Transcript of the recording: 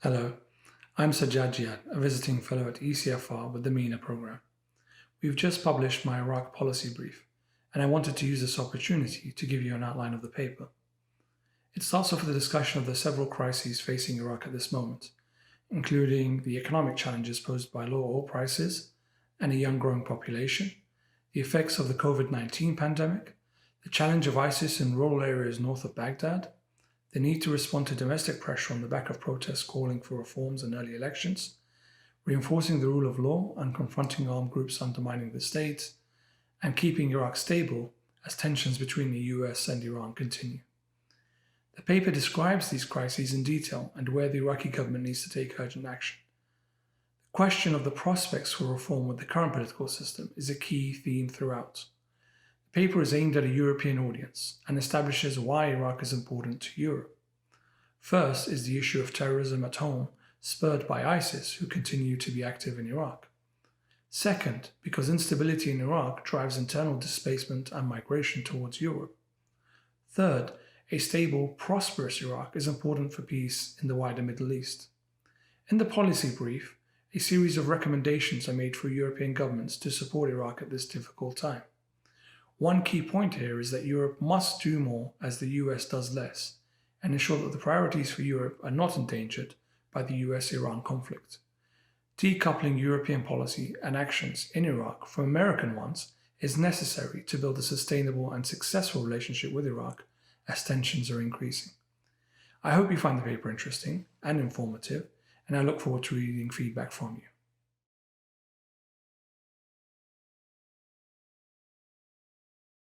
Hello, I'm Sajad Jiyad, a visiting fellow at ECFR with the MENA program. We've just published my Iraq policy brief, and I wanted to use this opportunity to give you an outline of the paper. It starts off with a discussion of the several crises facing Iraq at this moment, including the economic challenges posed by low oil prices and a young growing population, the effects of the COVID-19 pandemic, the challenge of ISIS in rural areas north of Baghdad, the need to respond to domestic pressure on the back of protests calling for reforms and early elections, reinforcing the rule of law and confronting armed groups undermining the state, and keeping Iraq stable as tensions between the US and Iran continue. The paper describes these crises in detail and where the Iraqi government needs to take urgent action. The question of the prospects for reform with the current political system is a key theme throughout. The paper is aimed at a European audience and establishes why Iraq is important to Europe. First is the issue of terrorism at home, spurred by ISIS, who continue to be active in Iraq. Second, because instability in Iraq drives internal displacement and migration towards Europe. Third, a stable, prosperous Iraq is important for peace in the wider Middle East. In the policy brief, a series of recommendations are made for European governments to support Iraq at this difficult time. One key point here is that Europe must do more as the US does less, and ensure that the priorities for Europe are not endangered by the US-Iran conflict. Decoupling European policy and actions in Iraq from American ones is necessary to build a sustainable and successful relationship with Iraq as tensions are increasing. I hope you find the paper interesting and informative, and I look forward to reading feedback from you.